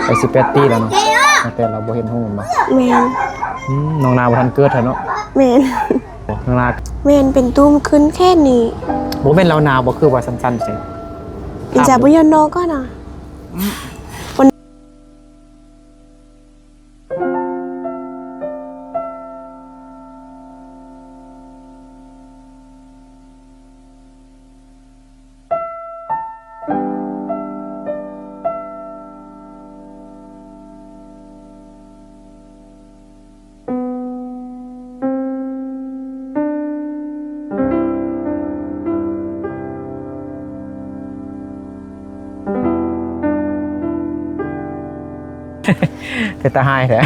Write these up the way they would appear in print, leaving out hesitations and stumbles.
ไป18 ปีแล้วเนาะแต่เราบ่เห็นหุ่งบ่แม่นน้องนาบ่ทันเกิดเถอะเนาะแม่นน้องนาแม่นเป็นตุ้มขึ้นแค่นี้บ่แม่นเรานาบ่คือว่าสั้นๆใช่อีจะบ่ยอนโนก็น่ะเป็นตาหายแท้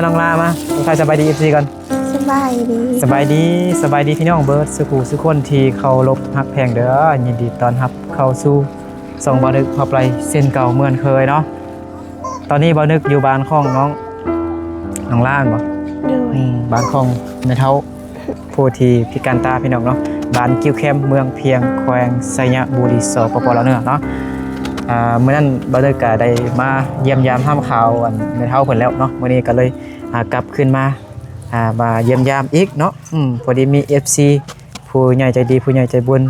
น้องลามาใครสบายดี FC ก่อนสบายดีสบายดีพี่น้องเบิร์ดสุขูสุคนที่เคารพฮักแพงเด้อยินดีต้อนรับเข้าสู่ส่องบ่นึกพอไปเส้นเก่าเหมือนเคยเนาะตอนนี้บ่นึกอยู่บ้านของน้องล้านบ่บ้านของแม่เฒ่าผู้ที่พิการตาพี่น้องเนาะบ้านกิ้วแคมเมืองเพียงแขวงไสยบุรีสปปลาวเหนือเนาะเมื่อนั้นบ่ได้ก็ได้มาเยี่ยมยามห้ามข่าวอันแม่เฒ่าเพิ่นแล้วเนาะมื้อนี้ก็เลยกลับขึ้นมาเยี่ยมยามอีกเนาะพอดีมี FC ผู้ใหญ่ใจดีผู้ใหญ่ใจบุญ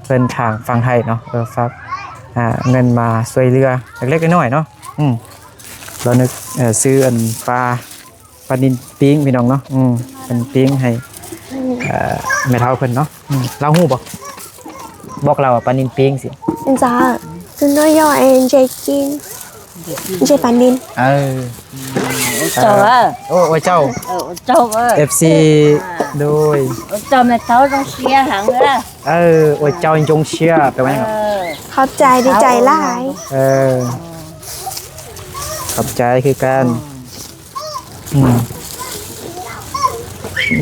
เพิ่นทางฝั่งไทยเนาะฝากเงินมาช่วยเหลือเล็กๆน้อยๆเนาะเรานึกซื้ออันปลานิลปิ้งพี่น้องเนาะเป็นปิ้งให้แม่เฒ่าเพิ่นเนาะเราฮู้บ่บอกเราปลานิลปิ้งสิจ้าคือน้อยย่อเองใจกินใจปานดินเจ้าโอ้เจ้าFC โดยเจ้าแม่เฒ่าต้องเชียร์หังเด้อโอ้เจ้าจงเชียร์แปลว่าหยังขอบใจดีใจหลายขอบใจคือกัน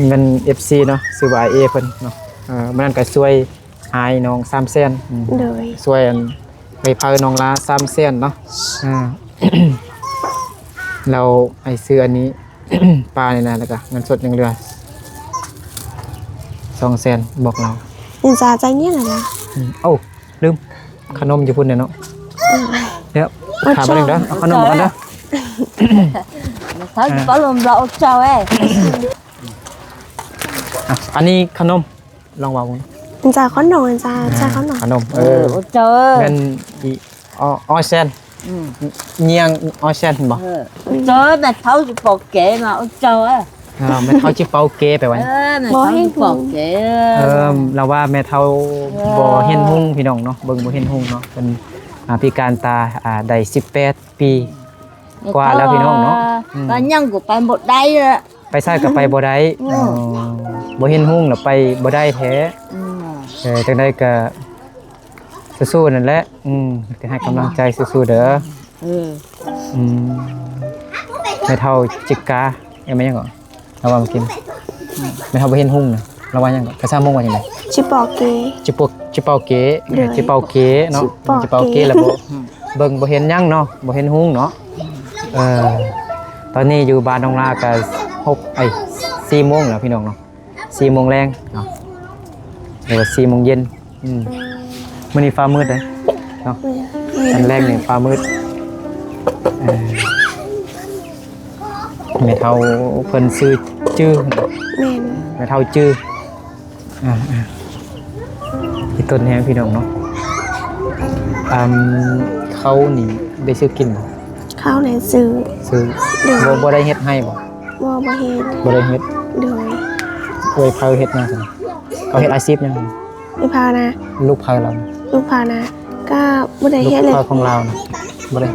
เงิน FC เนาะซื้อ YA เพิ่นเนาะมันนั่นก็ช่วยหายน้อง300,000เลยช่วยอันไปพาน้องลา300,000เนาะเราไอ้ซื้ออันนี้ ปลานี่นะแล้วก็เงินสดยังเหลือ200,000บอกเราจ้าใจเงี้ยล่ะเอ้าลืมขนมอยู่พุ่นเนี่ยเนาะเดี๋ยวถามมาหนึ่งเด้อเอาขนมมากันเด้อเขาจะลมเราเจ้าอันนี้ขนมลองวางจ้าขนมจ้าขนมเจ้าเงินออเซนเนียงออเซนบ่เจ้าแม่เฒ่าจะปอกเก๋มาเจ้าแม่เฒ่าจิเป่าเก๋ไปไว้บ่เห็นปอกเก๋เราว่าแม่เฒ่าบ่เห็นหุ่งพี่น้องเนาะเบิ่งบ่เห็นหุ่งเนาะเป็นพิการตาได้18 ปีกว่าแล้วพี่น้องเนาะก็ยังกูไปบ่ได้ไปใช้ก็ไปบ่ได้บ่เห็นหุ่งแล้วไปบ่ได้แท้จังได๋ก็สู้ๆนั่นแหละก็ให้กำลังใจสู้ๆเด้อไม่เท่าจิกกาไม่ยังก่อนเราว่ามากินไม่เท่าบ่เห็นหุ่งนะเราว่ายังก่อนกระซ่ามุ่งว่าจังได๋จิปอกเกจิเปาเก๋เนาะจิเปาเก๋แล้วบ่เบิ่งบ่เห็นยังเนาะบ่เห็นหุ่งเนาะตอนนี้อยู่บ้านน้องลาก็4 โมงแล้วพี่น้องเนาะ4 โมงแรงเนาะหรือว่า4 โมงเย็นมื้อนี้ฟ้ามืดเลยเนาะอันแรกนี่ฟ้ามืดแม่เฒ่าเพิ่นซื้อจื้อแม่เฒ่าจื้อที่ต้นแห้งพี่น้องเนาะเขานี่ได้ซื้อกินบ่ข้าวไหนซื้อบ่ได้เฮ็ดให้บ่บ่ได้เฮ็ดโดยโดยเพิ่นเฮ็ดมาซั่นเขาเฮ็ดอาชีพหยังไม่พานะลูกพาเราลูกพานะก็บ่ได้เฮ็ดเลยลูกพาของเรานะบ่ได้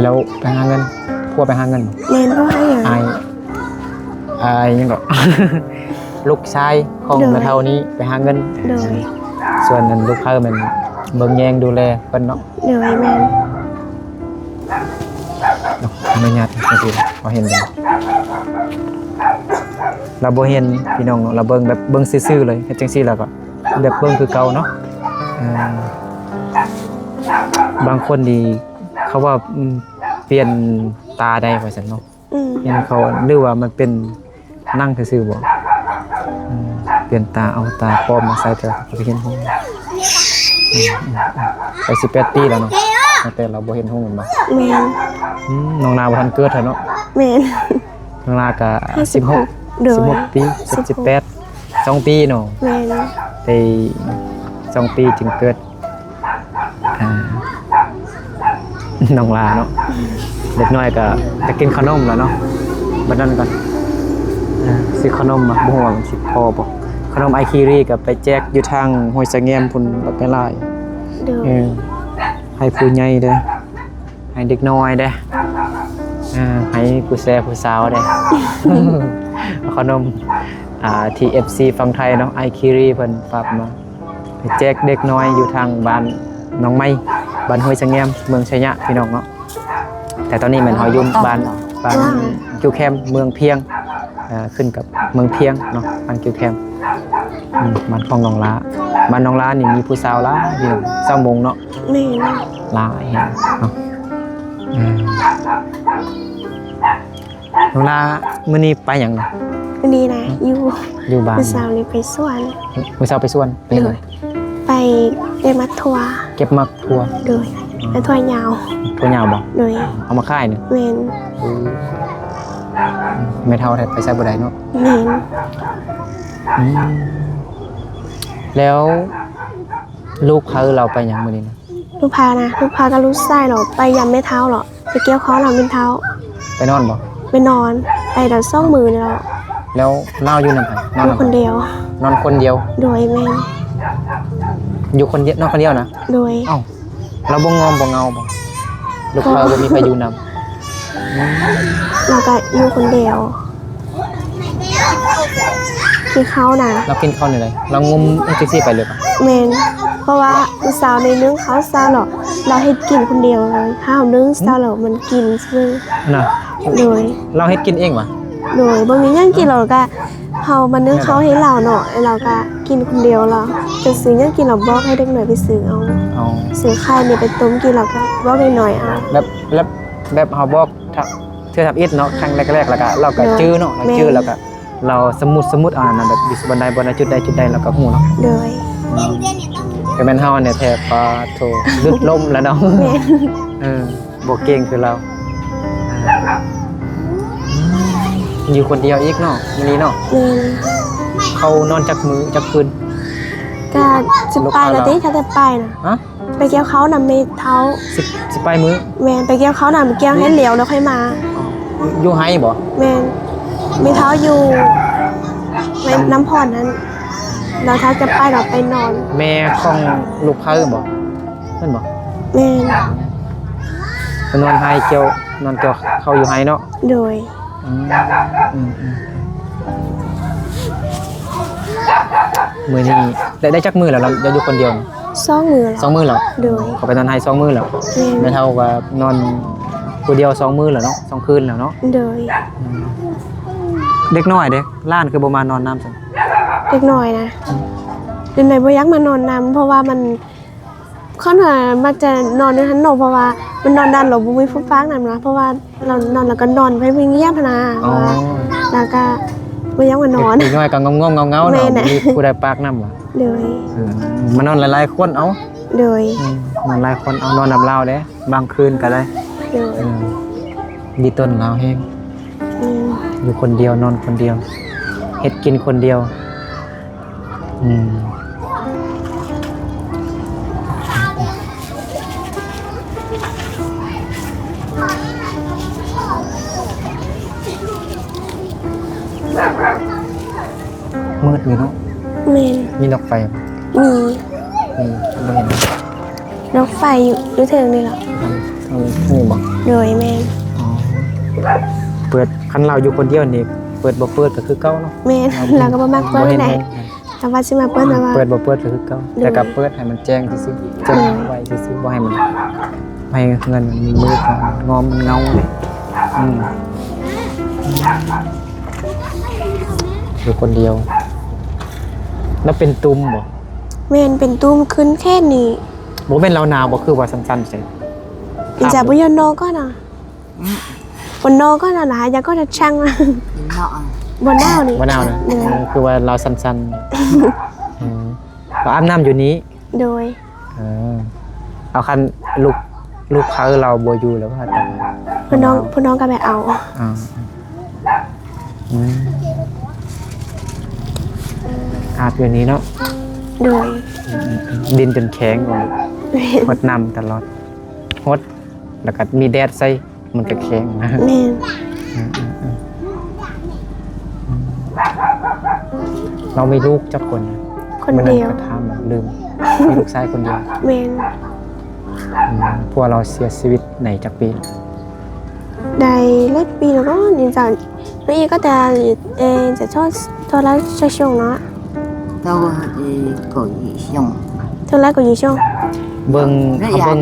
แล้วไปหาเงินพัวไปหาเงินเรียนบ่ให้หยังอายยังก็ลูกชายของแม่เฒ่านี้ไปหาเงินส่วนนั้นลูกพามันเบิ่งแยงดูแลเพิ่นเนาะแม่นไม่ญาติจริงๆบ่เห็นเลยเราบ่เห็นพี่น้องเราเบิ่งแบบเบิ่งซื่อๆเลยเฮ็ดจังซี่แล้วก็แบบเบิ่งคือเก่าเนาะบางคนดีเขาว่าเปลี่ยนตาได้ว่าซั่นเนาะเห็นเขาหรือว่ามันเป็นนั่งซื่อๆบ่เปลี่ยนตาเอาตาปลอมมาใส่แต่บ่เห็นฮู้ไป18 ปีแล้วเนาะ แต่เราบ่เห็นห้องมันบ่ แม่น น้องนาบ่ทันเกิดเถอะเนาะ แม่น น้องนาก็ 56 16ปี18 2ปีเนาะ แม่น ไป2ปีจึงเกิดอ่าน้องลาเนาะเด็กน้อยก็จะกินขนมแล้วเนาะบัดนั้นก่อนซื้อขนมมาบ่ฮู้ว่ามันสิพอบ่ขนมไอคิรีก็ไปแจกอยู่ทางห้วยสะแงมพุ่นบักไปหลาย โดย ให้ผู้ใหญ่เด้อให้เด็กน้อยเด้อให้ผู้แซ่ผู้สาวเด้อ ขนมที่ FC ฝั่งไทยเนาะไอคิรีเพิ่นฝากมาไปแจกเด็กน้อยอยู่ทางบ้านน้องไม้บ้านห้วยสะแงมเมืองชัยยะพี่น้องเนาะแต่ตอนนี้มันเฮาอยู่บ้านกิวแคมเมืองเพียงขึ้นกับเมืองเพียงเนาะบ้านกิวแคมบ้านของน้องลาบ้านน้องลานี่มีผู้สาวหลายพี่น้องสาวมงเนาะ แม่น หลายเนาะน้องลามื้อนี้ไปหยังเนาะ วันนี้นะอยู่บ้าน มื้อเช้านี้ไปสวน มื้อเช้าไปสวนไปเลย ไปได้มัดทัวร์ เก็บมักทั่ว โดยไปทัวร์ยาว ทั่วยาวบ่ โดย เอามาขายนี่ แม่น ไม่เท่าไทยไปใช้บ่ได้เนาะ แม่น แล้วลูกเขาเราไปหยังมื้อนี้นะ ลูกพากับลูกชายเหรอไปยำไม่เท้าเหรอไปเกี่ยวเขาเราเป็นเท้า ไปนอนบ่ ไปนอนไปเดี๋ยวซ่องมือเนี่ยเรา แล้วเล่าอยู่นำไผนอน อยู่ นำ คนเดียว นอนคนเดียว โดยแม่น อยู่คนเดียวนอนคนเดียวนะ โดย เอ้าเราบ่งอมบ่เงาบ่ลูกเราบ่มีใครอยู่นำ เราก็อยู่คนเดียวที่เขาน่ะ เรากินข้าวนี่เลยเรางมจังซี่ไปเลยป่ะ แมนเพราะว่าสาวในนึ่งเขาสาวหรอกเราให้กินคนเดียวเลยข้าวนึ่งสาวหรอกมันกินซึ่ง น่ะ โดย เราเฮ็ดกินเองว่ะ บ่มีหยังกินเราก็เฮามานึ่งเขาให้เราเนาะแล้วเราก็กินคนเดียวเราจะซื้อหยังกินเราบอกให้เด็กหน่อยไปซื้อเอา เอา ซื้อไข่เนี่ยไปต้มกินเราก็บอกหน่อยๆเอา แบบเฮาบอกเทื่อทับอิดเนาะครั้งแรกๆแล้วก็เราก็จื้อเนาะเราจื้อแล้วก็เราสมมุติเอานั่นแบบอยู่บนใดจุดใดเราก็ฮู้เนาะ โดย แต่แม่นเฮาเนี่ยแทบปาโถลึดล่มแล้วเนาะ แม่น บ่เก่งคือเราอยู่คนเดียวอีกเนาะมื้อนี้เนาะ แม่น เขานอนจักมื้อจักคืน ก็จะไปแล้วติถ้าจะไปน่ะ ฮะ ไปเกี่ยวเขานำไม่เท้า สิไปมื้อ แม่นไปเกี่ยวเขานำเกี่ยวให้เหลวแล้วค่อยมา อยู่ไห้บ่ แม่นมีเท้าอยู่ในน้ำพรนั้นเราเท้าจะไปเราไปนอน แม่ของลูกเพิ่นบ่เพิ่นบ่ แม่น ไปนอนไห้เกี่ยวนอนเกี่ยวเขาอยู่ไห้เนาะ โดย มื้อนี้ได้จักมื้อแล้วเราอยู่คนเดียว ซ่องมือเรา 2มื้อแล้ว โดย เขาไปนอนไห้2มื้อแล้ว แม่น ไม่เท่าว่านอนผู้เดียว2มื้อแล้วเนาะ2คืนแล้วเนาะ โดย เด็กน้อยเด้ล้านคือบ่มานอนน้ำซั่น เล็กน้อยนะเด็กน้อยบ่อยักมานอนนำเพราะว่ามันค่อนข้างมักจะนอนในทันโนเพราะว่ามันนอนดันเราบ่มีฟูฟ้างนั่นนะเพราะว่าเรานอนแล้วก็นอนไปเพียงเงียบนะ อ๋อ แล้วก็บ่อยักมานอน เด็กน้อยก็งงๆเงาๆ แม่ เนาะ น่ะ มีผู้ใดปากน้ำบ่ โดย มานอนหลายๆคนเอา โดย นอนหลายคนเอานอนน้ำลาวเด้บางคืนก็ได้ โดย ดีต้นลาวแห้ง อืม อยู่คนเดียวนอนคนเดียวเฮ็ดกินคนเดียวมืดอยู่เนาะ แม่น มีดอกไฟบ่ มี บ่เห็น รถไฟอยู่ถึงนี่เหรอ นี่บ่ โดยแม่น เปิดคันเราอยู่คนเดียวนี่เปิดบ่เปิดก็คือเก่าเนาะ แม่นเราก็บ่มักเปิ้ลไหนแต่ว่าสิมาเปิ้ลนะว่า เปิดบ่เปิดก็คือเก่าแต่ก็เปิดให้มันแจ้งซื่อๆแจ้งไว้ซื่อๆบ่ให้มันให้เงินมันมืดงอมเงาเลยอยู่คนเดียว แล้วเป็นตุ่มบ่ แม่นเป็นตุ้มขึ้นแค่นี้ บ่เป็นเราหนาวบ่คือว่าสั้นๆใช่ อีจะบ่ยอนโนก็น่ะบนโนก็น่ะหลายอย่าก็จะช่างนะ nọ บนหน้านี่ บ่หนาวนะ โดย คือว่าเราสั้นๆเราอาบน้ำอยู่นี้ โดย เอาคันลูก ลูกเขาเราบ่อยู่แล้วว่าแต่ พี่น้องก็ไปเอา อ่าอืมอาบอย่างนี้เนาะ โดย ดินจนแข็งหมดหดน้ำตลอดหดแล้วก็มีแดดใส่มันก็แข็งนะ แม่น เรามีลูกจักคน คนเดียว มื่อนั้นก็ถามอะลืมมีลูกชายคนเดียว แม่น พวกเราเสียชีวิตในจักปี ได้เล็กปีแล้วก็nhìn rằng nó yêu có thể sẽ cho lá cho xong nó tao thì có gì xong cho lá có gì xong เบิ้งเขาเบิ้ง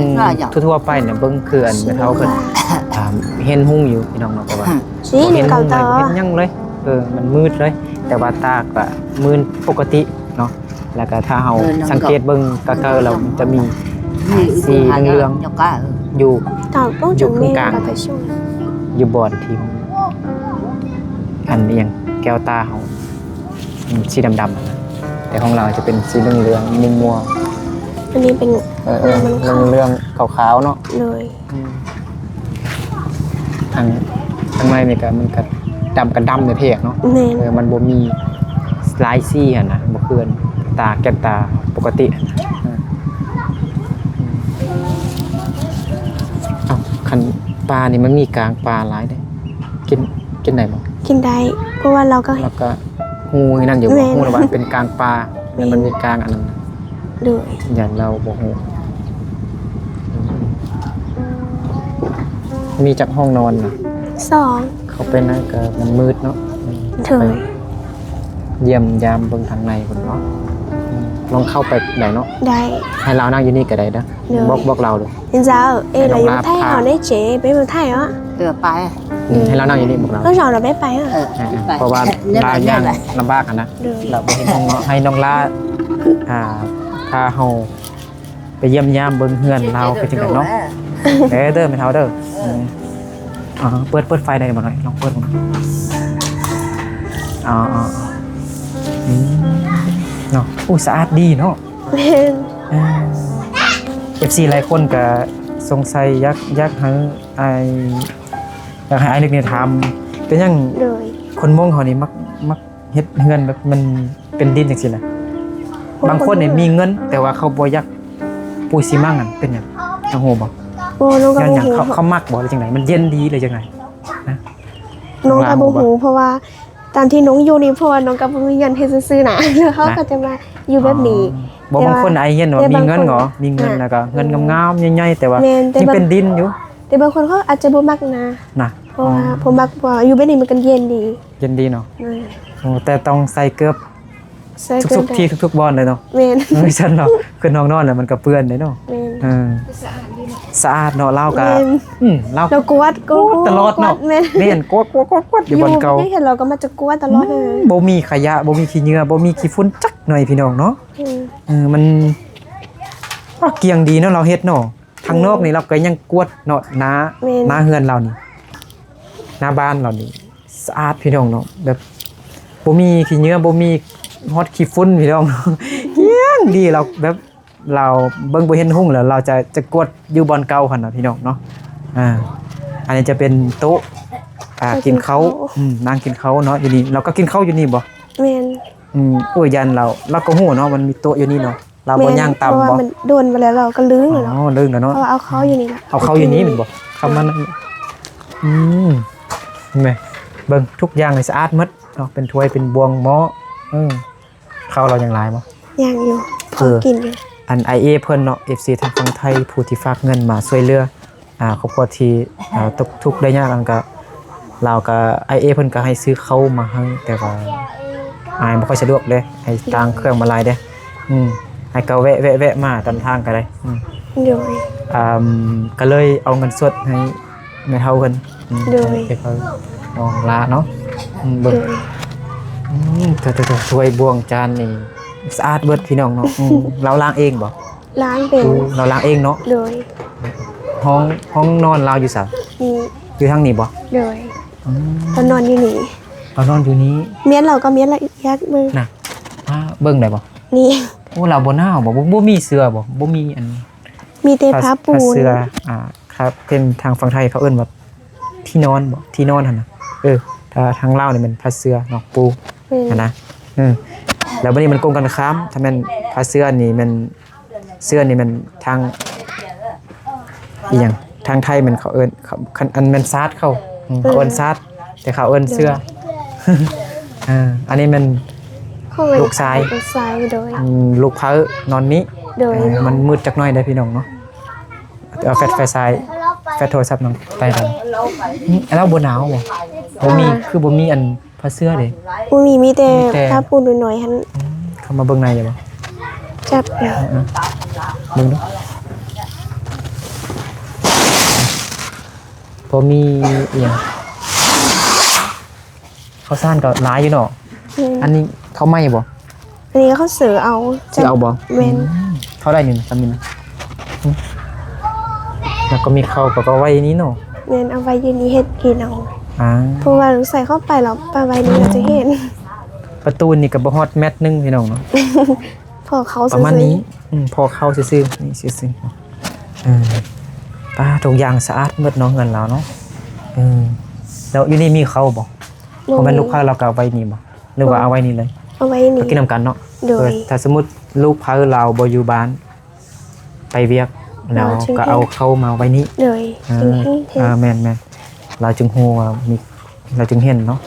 ทั่วๆไปเนี่ยเบิ้งเขื่อนไปเท่าเพิ่นเห็นหุ่งอยู่พี่น้องเนาะแต่ว่า xí เห็ nhìn นหุ่ cầu งเลย tờ เห็นหยังเลยมันมืดเลย แต่ว่าตาก็มืดปกติเนาะแล้วก็ถ้าเฮาสังเกตเบิ้งกะเกอเราจะมี gì lương cho cả อยู่ tàu có Dục chuẩn nghe càng. có thể xong อยู่บอดทีมอันนี้ยังแก้วตาเขาสีดำๆนะแต่ของเราจะเป็นสีเหลืองๆมัว อันนี้เป็น ๆเรื่องขาวๆเนาะ เลย ทางในนี่ก็มันก็ดำกับดำในเพกเนาะ แม่น มันบ่มีลายซี่หั่นนะบ่คือตาแก้มตาปกติเอ้าคันปลานี่มันมีกลางปลาหลายเด้กินได้บ่ กินได้เพราะว่าเราก็ แล้วก็ฮูนี่นั่นอยู่บ่ แม่น ฮูระว่าเป็นกลางปลาแล้วมันมีกลางอันนั้น เลย อย่าเราบ่ฮู้มีจักห้องนอนน่ะ สอง เขาไปนั่นก็มันมืดเนาะ เถย ไปเยี่ยมยามเบิ่งทางในพุ่นเนาะลองเข้าไปได้เนาะ ได้ ให้เรานั่งอยู่นี่ก็ได้นะ เดี๋ยว บอกเราเลย nhìn giờ ê là Đồng yêu Lạp thay Hà. họ đấy chế bé mình thay á đưa bài ให้เรานั่งอยู่นี่บอกเรา nó rồi là bé phải á เพราะว่าลาย่างลำบากอะนะ เลย เราบ่เห็นห้องเนาะให้น้องลาพาเฮาไปเยี่ยมยามเบิ่งเฮือนเราไปจังได๋เนาะเด้อไม่เท่าเด้อเปิดไฟได้บ่หน่อยลองเปิดบ่หน่อยเนาะสะอาดดีเนาะ nên FC หลายคนก็สงสัยอยากให้ไอ้นึกเนี่ยทำเป็นหยัง rồi คนมงเขานี่มักเฮ็ดเฮือนแบบมันเป็นดินจังซี่น่ะบางคนเนี่ยมีเงิน แต่ว่าเขาบ่อยากปูซีมั่งอันเป็นหยังจังโหบ่ vô nó ย้อนหยัง có เขามักบ่หรือจังไดมันเย็นดีเลยจังได น้องกับบูหูเพราะว่าตามที่น้องอยู่นี่เพราะว่าน้องกับมีเงินให้ซื้อๆนะแล้วเขาก็จะมาอยู่แบบนี้ บ่บางคนไอ้เห็นว่า แต่ มี บาง เงินเหรอ คน มีเงินแล้วก็เงินงามๆใหญ่ๆแต่ว่า แม่นแต่ ยัง บาง เป็นดินอยู่ แต่บางคนเขาอาจจะบ่มักนะ นะ เพราะว่าผมมักว่าอยู่แบบนี้มันกันเย็นดี เย็นดีเนาะ เออ โอ้แต่ต้องใส่เกือบ ใส่ ทุกๆที่ทุกๆบอนเลยเนาะ เมน ไม่ฉันเนาะคือน้องนอนแล้วมันก็เปื้อนเลยเนาะ เมน สะอาดเนาะเล่ากั แม่น เล่า เรากวาดกวา ตลอดเนาะ เมน เม่นกวดอยู่บนเก่า ไม่เห็นเราก็มาจะกวาดตลอดเลย บ่มีขยะบ่มีขี้เหงื่อบ่มีขี้ฝุ่นจักหน่อยพี่น้องเนาะ มันเกียงดีเนาะเราเฮ็ดเนาะทางนอกนี่เราก็ยังกวดเนาะหน้าเฮือนเรานี่หน้าบ้านเรานี่สะอาดพี่น้องเนาะแบบบ่มีขี้เหงื่อบ่มีฮอดขี้ฝุ่นพี่น้องเนาะเกียงดีเราแบบเราเบิ่งบ่เห็นหุ่งแล้วเราจะกวดอยู่บอนเก่าหั่นน่ะพี่น้องเนาะอันนี้จะเป็นโต๊ะกินข้าวนั่งกินข้าวเนาะอยู่นี่เราก็กินข้าวอยู่นี่บ่ เมน ยันเราก็ฮู้เนาะมันมีโต๊ะอยู่นี่เนาะเราบ่ย่างตาม เพราะว่า บ่ มันโดนไปแล้วเราก็ลื้อเลยเนาะ ลืมแล้วเนาะ เพราะว่าเอาเขาอยู่นี่แหละ เอาเข้าอยู่นี่แม่นบ่เข้ามาเห็นไหมเบิ่งทุกอย่างเลยสะอาดหมดเนาะเป็นถ้วยเป็นบวงหม้อข้าวเรายังหลายบ่ ยังอยู่พอกินอยู่ อัน IA เพิ่นเนาะ FC ทางฝั่งไทยผู้ที่ฝากเงินมาช่วยเหลือครอบครัวที่ตกทุกข์ได้ยากอันก็เราก็ IA เพิ่นก็ให้ซื้อข้าวมาให้แต่ว่าอายบ่ค่อยสะดวกเด้ให้ต่างเครื่องมาหลายเด้ให้ก็แวะมาตามทางก็ได้เดี๋ยว ก็เลยเอาเงินสดให้แม่เฒ่าเพิ่น โดย เก็บเอาน้องลาเนาะเบิ่ง เดี๋ยว ถ้วยบวงจานนี่สะอาดเบิดพี่น้องเนาะเราล้างเองบ่ ล้างเป็น เราล้างเองเนาะ โดย ห้องนอนเราอยู่ซะ นี่ อยู่ทางนี้บ่ โดยตอนนอนอยู่นี่ เรานอนอยู่นี้ เมียนเราก็เมียนละยักมือ น่ะเบิ่งได้บ่ นี่ โอ้เราบ่หนาวบ่มีเสื้อบ่มีอัน มีแต่ผ้าปู ผ้าน เสื้อครับเป็นทางฝั่งไทยเขาเอิ้นว่าที่นอนบ่ที่นอนหั่นน่ะถ้าทางลาวนี่มันผ้าเสื้อนอกปูหั่นนะแล้วบัดนี้มันกงกันข้ามถ้าแม่นผ้าเสื้อนี่มันเสื้อนี่มันทางอีหยังทางไทยมันเขาเอิ้นอันมันซาดเขาเขาเอิ้นซาดแต่เขาเอิ้นเสื้อ อันนี้มัน ลูกชาย ลูกชายโดย ลูกเพ้อนอนนี้ โดย มันมืดจักหน่อยได้พี่น้องเนาะเอาแฟลชไฟฉายแฟลชโทรศัพท์น้องไปกันแล้วบ่หนาวบ่มีคือบ่มีอันผ้าเสื้อเด้ บ่มีแต่ มีแต่ ผ้าปูนหน่อยๆหั่น เข้ามาเบิ่งในอยู่บ่ จับ เบิ่งดูบ่มีอีหยังข้าวสารก็หลายอยู่เนาะอันนี้ข้าวไหม้บ่ อันนี้เขาซื้อเอา สิเอาบ่ แม่น เท่าได้นี่จำนี่นะแล้วก็มีข้าวก็ไว้นี้เนาะ แม่นเอาไว้อยู่นี่เฮ็ดกินเอา อ่า เพราะว่าใส่เข้าไปแล้วไปไว้นี่เราจะเห็น ประตูนี่ก็บ่ฮอดแมตรนึงพี่น้องเนาะ พอเขา ประมาณ ซื้อ นี้พอเข้าซื่อๆนี่ซื่อๆทุกอย่างสะอาดหมดเนาะเงินเราเนาะแล้วอยู่นี่มีเขาบ่เพราะมันลูกค้าเราก็เอาไว้นี่บ่หรือว่าเอาไว้นี่เลย เอาไว้นี่ ก็กินนำกันเนาะ โดย ถ้าสมมุติลูกค้าเราบ่อยู่บ้านไปเวียกแล้วก็เอาเข้ามาไว้นี่ เลยจึงให้เห็น แม่นๆเราจึงฮู้ว่ามีเราจึงเห็นเนาะ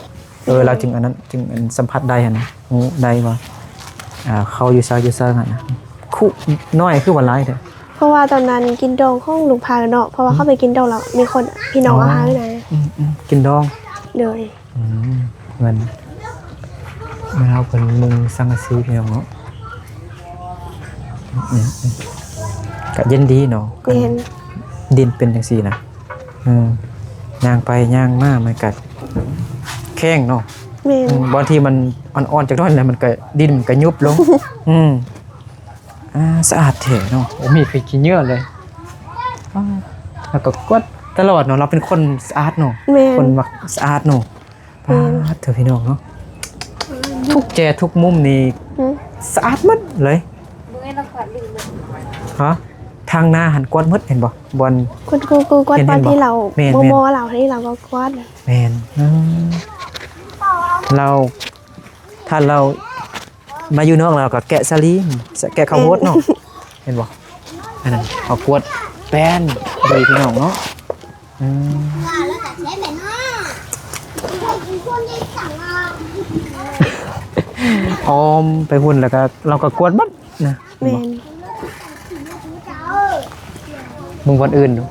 เราจึงอันนั้นจึงสัมผัสได้หั่นนะฮู้ได้ว่าเขาอยู่ซะหั่นนะคุน้อยคือว่าหลายแท้ เพราะว่าตอนนั้นกินดองของลุงพาเนาะเพราะว่าเข้าไปกินดองแล้วมีคนพี่น้องอาหารนะ กินดอง เลย เงินมาเอาเป็นมึงสังกะสีพี่น้องเนาะก็เย็นดีเนาะ เห็น ดินเป็นจังซี่นะย่างไปย่างมามันกัดแข้งเนาะ แม่น บางทีมันอ่อนๆจากด้านแล้วมันก็ดินมันก็ยุบลงสะอาดแท้เนาะโอ้มีขี้เหงื่อเลยแล้วก็กวาดตลอดเนาะเราเป็นคนสะอาดเนาะ แม่น คนมักสะอาดเนาะเถอะพี่น้องเนาะทุกแจทุกมุมนี่สะอาดหมดเลยฮะทางหน้าหันกวาดหมดเห็นบ่บอน คุณครูกวาด เห็น ตอนที่เรา แม่น โมเราที่เราก็กวาด แมนเราถ้าเรามาอยู่นอกเราก็แกะสลีแกะข้าวโพดเนาะเห็นบ่อันนั้นเอากวดแป้นเลยพี่น้องเนาะออมไปหุ่นแล้วก็เราก็กวดบัดนะ แม่น มึงวันอื่นดู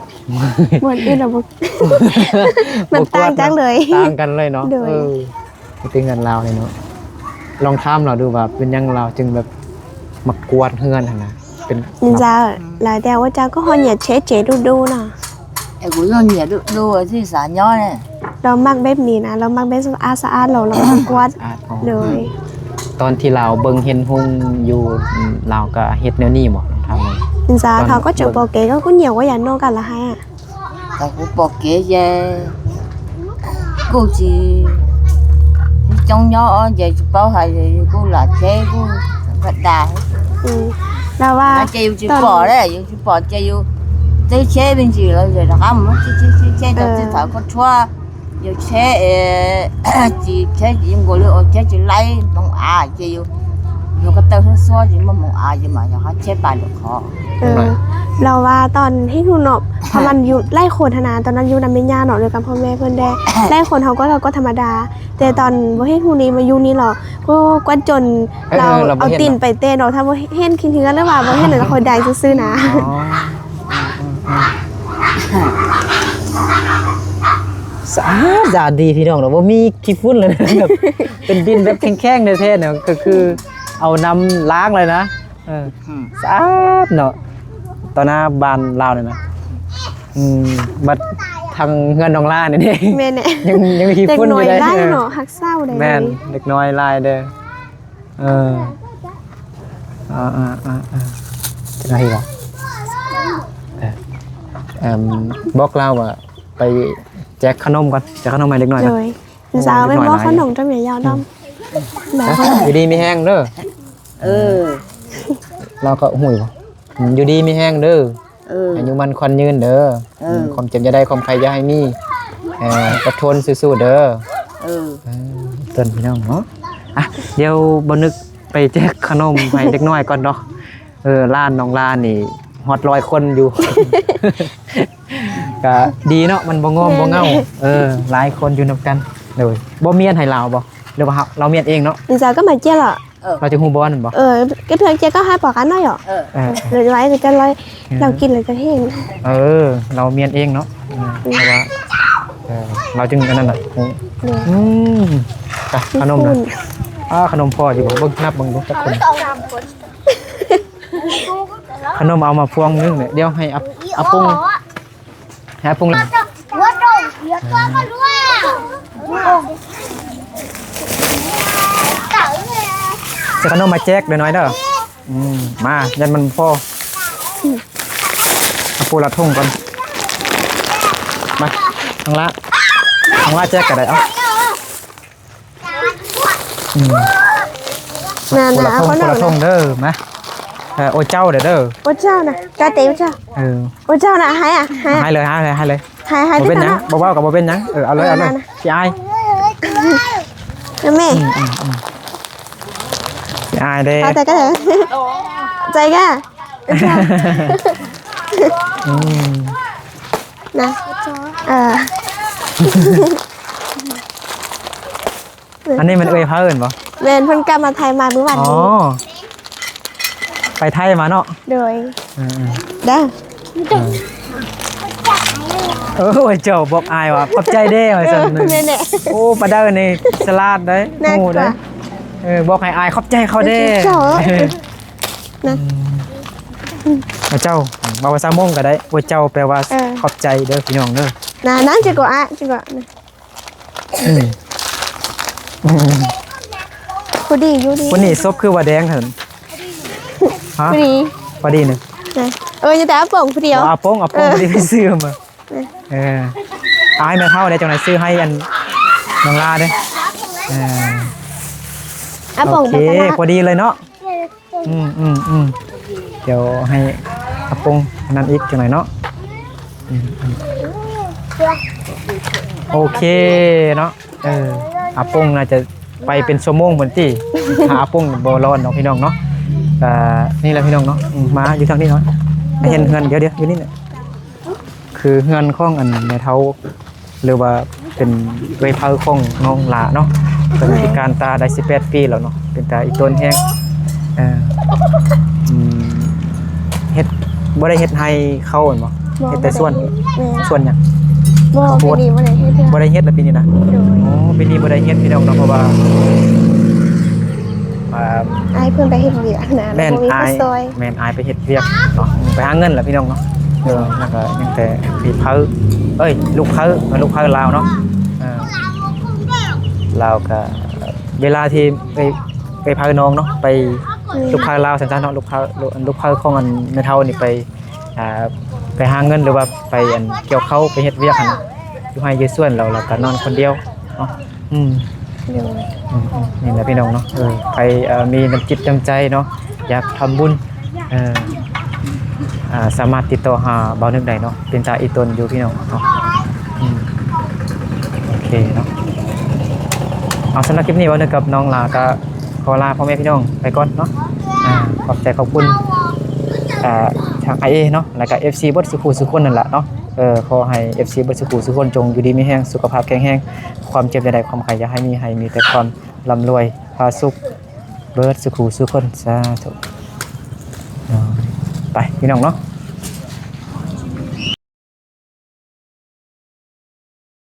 เหมือนอื่นเราบ่ มันต่างจังเลย ต่างกันเลยเนาะ โดย ไปถึงกันลาวเลยเนาะลองถามเราดูว่าเป็นยังเราจึงแบบมากวดเฮือนหั่นนะเป็น นินจาหลายแต่ว่าจาก็ฮอนอย่าเช็ดเจดูนะ Em cũng lo nhiều đu ở dưới xã nhỏ này. เรามักแบบนี้นะเรามักแบบสะอาดเราก็กวาด สะอาด เลย ตอนที่เราเบิ่งเห็นหุ่งอยู่เราก็เฮ็ดแนวนี้บ่ทำไง นินจาเขาก็จะบอกเก๋ก็nhiều quáอย่านอกกันละให้อ่ะ Tao cũng bỏ kế về. Cô chỉ trong nhỏ về bao hải thì cô là chế cô vật đà. เราว่า Nó chịu chỉ bỏ đấy, chỉ bỏ chịu. Tới chế bên gì rồi rồi nó không chế được cái thở con chua. Giờ chế chỉ chế chỉ ngồi lựa chế chỉ lấy mong chịu. Rồi cái tao xóa chỉ mà mong gì mà nó chế bài được khó. เราว่าตอนที่ทุนเนาะพอมันอยู่ไล่คนธนาตอนนั้นอยู่นำเป็นญาเนาะเลยกับพ่อแม่เพื่อนแดไล่คนเขาก็ธรรมดา แต่ตอนบ่เฮ็ดฮูนี้มาอยู่นี่หรอกก็กวนจนเราเอาตีนไปเต้นเนาะถ้าบ่เฮ็ดคิงๆกันแล้วว่าบ่เฮ็ดแล้วคนใดซื่อๆนะ สะอาดดีพี่น้องเนาะบ่มีขี้ฝุ่นเลยนะแบบเป็นดินแบบแข็งๆแท้ๆเนี่ยก็คือเอาน้ำล้างเลยนะสะอาดเนาะตอนหน้าบ้านลาวเนี่ยนะบัดทางเงินน้องล่าเนี่ยนี่ แม่เนี่ย ยังมีขี้ เด็ก ฝุ่นอ น้อย ยู่เลย ไล่เนาะฮักเศร้าได้ แม่นเด็กน้อยลายเด้อจะได้บ่บอกเล่าว่าไปแจกขนมก่อนแจกขนมให้เด็กน้อย เล นะ ยสาวไปบ่ขนมจำยาวๆดำแบบว่า อยู่ดีมีแห้งเด้อ Ừ. เราก็หุ่ยบ่อยู่ดีมีแห้งเด้อ อายุมันควันยืนเด้อความเจ็บจะได้ความใครจะให้มีอดทนสู้ๆเด้อต้นพี่น้องเนาะอ่ะเดี๋ยวบ่นึกไปแจกขนมให้เด็กน้อยก่อนเนาะร้านน้องร้านนี่ฮอด100คนอยู่ ก็ดีเนาะมันบ่งอมบ่เงาหลายคนอยู่นำกันเลยบ่เมียนให้เราบ่หรือว่าเราเมียนเองเนาะ bây giờ có mà chia là เราจะฮู้บ่นั่นบ่ cái thời chia có 2 bỏ cán nói rồi rồi lấy rồi cho lấyเรากินเลยจะเห็น เราเมียนเองเนาะเพราะว่าเราจึงอันนั้นน่ะขนมนะขนมพออยู่บ่เบิ่งนับเบิ่งดูสักคนขนมเอามาพวงนึงเนี่ยเดี๋ยวให้อาปุ้งให้อาปุ้งจะขนมมาแจกเดี๋ยวน้อยเด้อมายันมันพออาปูละทุ่งก่อนมาทางละแจกก็ได้เอาปูละทุ่งเด้อมาโอเจ้าเด้อ โอเจ้าน่ะกาเต๋อเจ้าโอเจ้าน่ะให้อ่ะให้เลยให้บ่เป็นหยังบ่เว้ากับบ่เป็นหยังเอาเลยพี่อายแม่พี่อายเด้ใจก็ได้ใจก็นะอันนี้มันเพิ่นบ่เรียนเพิ่นกลับมาไทยมาเมื่อวานนี้ไปไทยมาเนาะโดยได้เจ้าบอกอายว่าขอบใจเด้ว่าซั่นนึงโอ้ปลาเด้อนี่สลัดได้โหได้บอกให้อายขอบใจเขาเด้นะเจ้าบอกว่าซาโมงก็ได้ว่าเจ้าแปลว่าขอบใจเด้อพี่น้องเด้อนั่นจิกว่าจิกว่าพอดีอยู่ดีวันนี้ซบคือว่าแดงเถินฮะพอดีนึงจะแต่อาป่งพอดีอาป่งพอดีไปซื้อมาอายแม่เท่าได้จังไหนซื้อให้อันน้องลาเด้โอเคพอดีเลยเนาะเดี๋ยวให้อาป่งนั่นอีกจังไหนเนาะโอเคเนาะอาป่งน่าจะไปเป็นชั่วโมงเหมือนที่อาป่งบ่ร้อนเนาะพี่น้องเนาะนี่แหละพี่น้องเนาะมาอยู่ทางนี้เนาะเห็นเฮือนเดี๋ยวอยู่นี่แหละคือเฮือนของอันในเท้าหรือว่าเป็นเวทเผาของน้องหลาเนาะเป็นพิการตาได้18 ปีแล้วเนาะเป็นตาอีต้นแห้งเฮ็ดบ่ได้เฮ็ดให้เขาเหรอเฮ็ดแต่ส่วนหยังบ่ได้บ่ได้เฮ็ดบ่ได้เฮ็ดแล้วปีนี้นะปีนี้บ่ได้เฮ็ดพี่น้องเนาะเพราะว่าอายเพิ่นไปเฮ็ดเวียกนะแม่นอายไปเฮ็ดเวียกเนาะไปหาเงินแหละพี่น้องเนาะแล้วก็ยังแต่พี่เผาลูกเผาลาวเนาะลาวก็เวลาที่ไปเผาน้องเนาะไปลูกเผาลาวสัญชาติเนาะลูกเผาของอันแม่เฒ่านี่ไปหาเงินหรือว่าไปอันเกี่ยวเข้าไปเฮ็ดเวียกหั่นอยู่ให้อยู่ส่วนเราก็นอนคนเดียวเนาะนี่แหละพี่น้องเนาะใครมีน้ำจิตน้ำใจเนาะอยากทำบุญสามารถติดต่อหาเบานึกได้เนาะเป็นตาอีตนอยู่พี่น้องเนาะโอเคเนาะเอาสำหรับคลิปนี้เบานึกกับน้องลาก็ขอลาพ่อแม่พี่น้องไปก่อนเนาะขอบใจขอบคุณทาง IA เนาะแล้วก็ FC บดสุขุสุคนนั่นแหละเนาะขอให้ FC บดสุขุสุคนจงอยู่ดีมีแห้งสุขภาพแข็งแรงความเจ็บใดๆความไข้อย่าให้มีแต่ความร่ำรวยพาสุขเบิดสุขุสุคนสาธุไปพี่น้องเนาะ